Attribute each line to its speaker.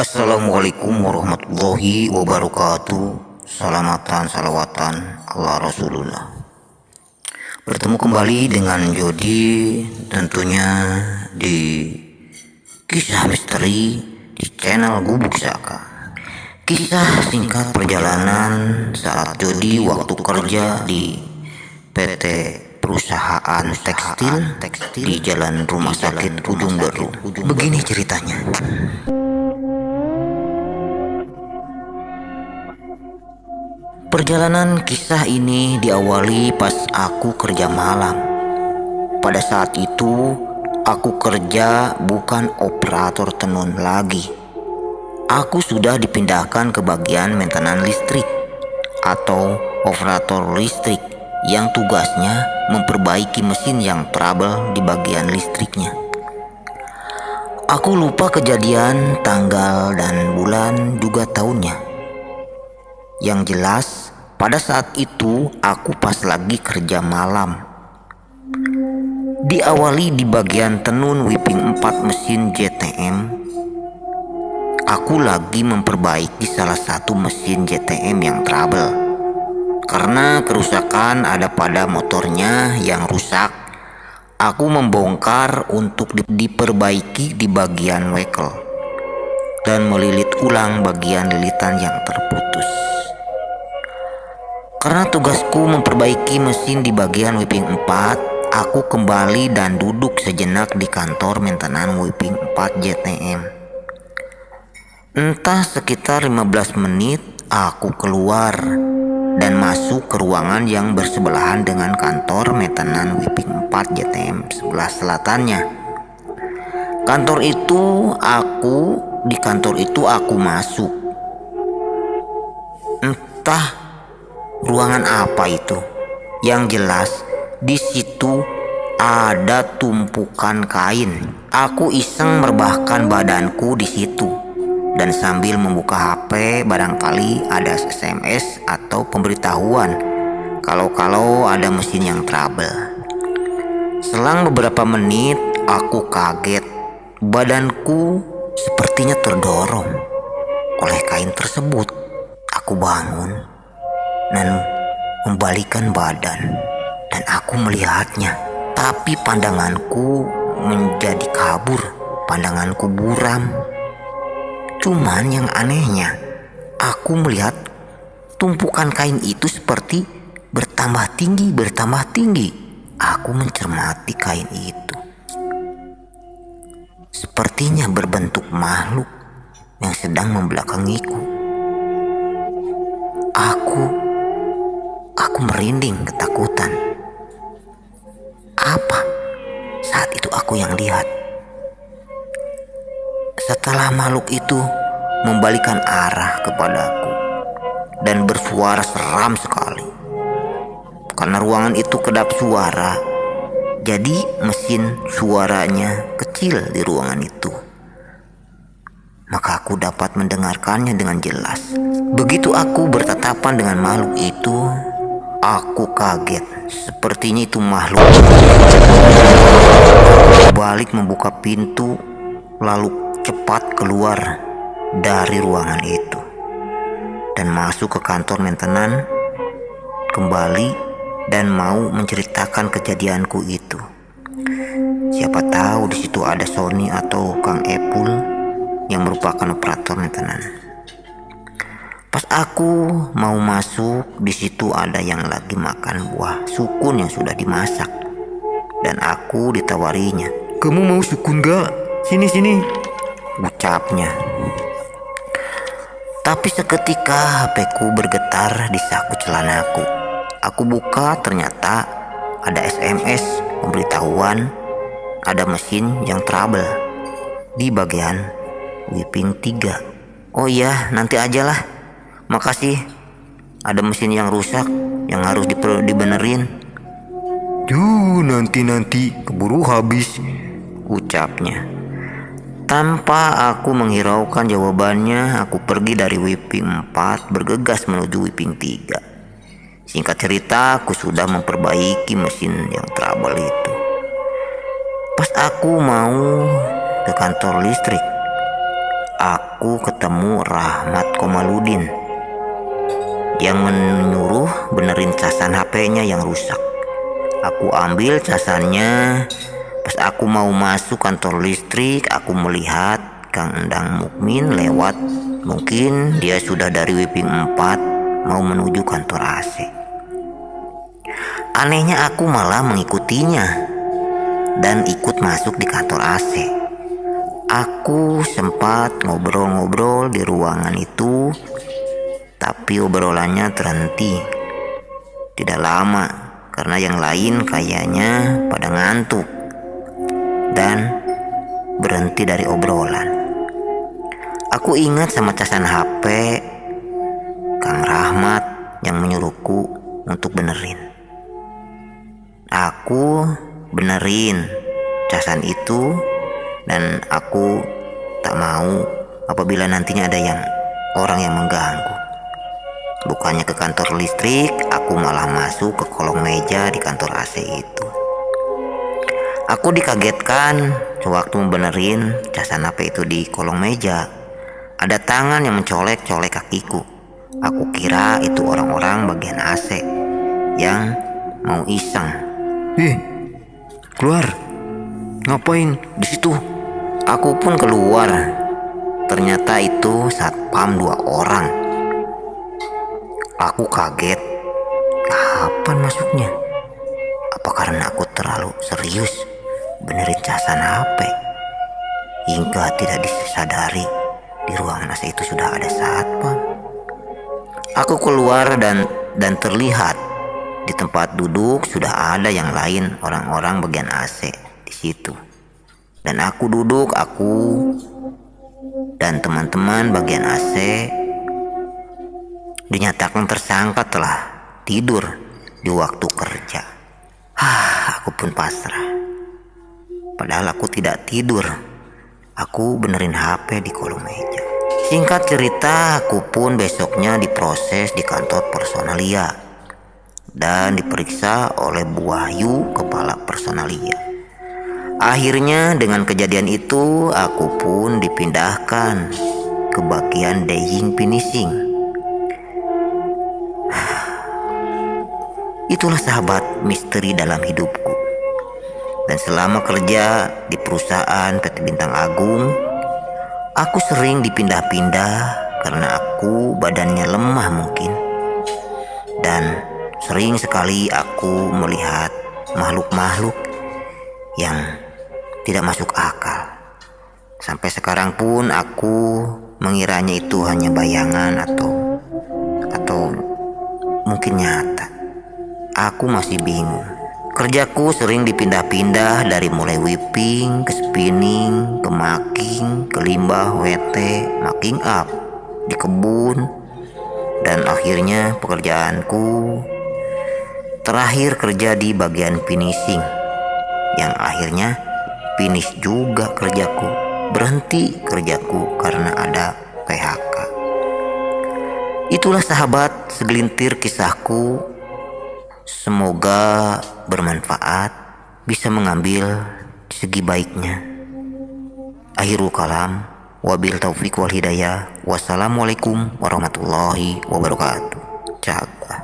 Speaker 1: Assalamualaikum warahmatullahi wabarakatuh. Salamatan salawatan ala Rasulullah. Bertemu kembali dengan Jody, tentunya di kisah misteri di channel Gubuk Saka. Kisah singkat perjalanan saat Jody waktu kerja di PT perusahaan tekstil di Jalan Rumah Sakit Ujung Berung. Begini ceritanya. Perjalanan kisah ini diawali pas aku kerja malam. Pada saat itu, aku kerja bukan operator tenun lagi. Aku sudah dipindahkan ke bagian maintenance listrik atau operator listrik yang tugasnya memperbaiki mesin yang trouble di bagian listriknya. Aku lupa kejadian, tanggal, dan bulan juga tahunnya. Yang jelas, pada saat itu aku pas lagi kerja malam. Diawali di bagian tenun whipping 4 mesin JTM. Aku lagi memperbaiki salah satu mesin JTM yang trouble. Karena kerusakan ada pada motornya yang rusak, aku membongkar untuk diperbaiki di bagian wekel dan melilit ulang bagian lilitan yang terputus. Karena tugasku memperbaiki mesin di bagian whipping 4, aku kembali dan duduk sejenak di kantor maintenance whipping 4 JTM. Entah sekitar 15 menit aku keluar dan masuk ke ruangan yang bersebelahan dengan kantor maintenance whipping 4 JTM sebelah selatannya. Di kantor itu aku masuk. Entah ruangan apa itu. Yang jelas di situ ada tumpukan kain. Aku iseng merebahkan badanku di situ dan sambil membuka HP, barangkali ada SMS atau pemberitahuan kalau ada mesin yang trouble. Selang beberapa menit aku kaget. Badanku sepertinya terdorong oleh kain tersebut. Aku bangun dan membalikkan badan dan aku melihatnya, tapi pandanganku menjadi kabur, pandanganku buram. Cuman yang anehnya, aku melihat tumpukan kain itu seperti bertambah tinggi. Aku mencermati kain itu, sepertinya berbentuk makhluk yang sedang membelakangiku. Aku merinding ketakutan. Apa saat itu aku yang lihat? Setelah makhluk itu membalikkan arah kepadaku dan bersuara seram sekali. Karena ruangan itu kedap suara, jadi mesin suaranya kecil di ruangan itu. Maka aku dapat mendengarkannya dengan jelas. Begitu aku bertatapan dengan makhluk itu, aku kaget. Sepertinya itu makhluk. Balik membuka pintu, lalu cepat keluar dari ruangan itu dan masuk ke kantor maintenance kembali dan mau menceritakan kejadianku itu. Siapa tahu di situ ada Sony atau Kang Epul yang merupakan operator maintenance. Pas aku mau masuk, di situ ada yang lagi makan buah sukun yang sudah dimasak. Dan aku ditawarinya. "Kamu mau sukun gak? Sini," ucapnya. Tapi seketika HP-ku bergetar di saku celanaku. Aku buka, ternyata ada SMS pemberitahuan ada mesin yang trouble di bagian whipping 3. "Oh iya, nanti aja lah. Makasih. Ada mesin yang rusak yang harus dibenerin." "Duh, nanti keburu habis," ucapnya. Tanpa aku menghiraukan jawabannya, aku pergi dari whipping 4 bergegas menuju whipping 3. Singkat cerita, aku sudah memperbaiki mesin yang trouble itu. Pas aku mau ke kantor listrik, aku ketemu Rahmat Komaludin yang menyuruh benerin casan HP-nya yang rusak. Aku ambil casannya. Pas aku mau masuk kantor listrik, aku melihat Kang Endang Mukmin lewat. Mungkin dia sudah dari Wiping 4 mau menuju kantor AC. Anehnya aku malah mengikutinya dan ikut masuk di kantor AC. Aku sempat ngobrol-ngobrol di ruangan itu, tapi obrolannya terhenti. Tidak lama karena yang lain kayaknya pada ngantuk dan berhenti dari obrolan. Aku ingat sama casan HP Kang Rahmat yang menyuruhku untuk benerin. Aku benerin casan itu dan aku tak mau apabila nantinya ada orang yang mengganggu. Bukannya ke kantor listrik, aku malah masuk ke kolong meja di kantor AC itu. Aku dikagetkan sewaktu benerin casan HP itu di kolong meja. Ada tangan yang mencolek-colek kakiku. Aku kira itu orang-orang bagian AC yang mau iseng. Keluar. Ngapain di situ? Aku pun keluar. Ternyata itu satpam 2 orang. Aku kaget. Kapan masuknya? Apa karena aku terlalu serius benerin casan HP hingga tidak disadari di ruangan AC itu sudah ada satpam. Aku keluar dan terlihat di tempat duduk sudah ada yang lain orang-orang bagian AC di situ. Dan aku duduk, aku dan teman-teman bagian AC dinyatakan tersangka telah tidur di waktu kerja. Aku pun pasrah. Padahal aku tidak tidur. Aku benerin HP di kolong meja. Singkat cerita, aku pun besoknya diproses di kantor personalia dan diperiksa oleh Bu Wahyu, kepala personalia. Akhirnya dengan kejadian itu, aku pun dipindahkan ke bagian daying finishing. Itulah sahabat misteri dalam hidupku. Dan selama kerja di perusahaan PT Bintang Agung, aku sering dipindah-pindah karena aku badannya lemah mungkin. Dan sering sekali aku melihat makhluk-makhluk yang tidak masuk akal. Sampai sekarang pun aku mengiranya itu hanya bayangan atau mungkin nyata. Aku masih bingung. Kerjaku sering dipindah-pindah dari mulai whipping ke spinning, ke making, ke limbah, WT, making up, di kebun, dan akhirnya pekerjaanku terakhir kerja di bagian finishing, yang akhirnya finish juga kerjaku. Berhenti kerjaku karena ada PHK. Itulah sahabat segelintir kisahku. Semoga bermanfaat, bisa mengambil segi baiknya. Akhirul kalam, wabil taufiq wal hidayah. Wassalamualaikum warahmatullahi wabarakatuh. Jaga.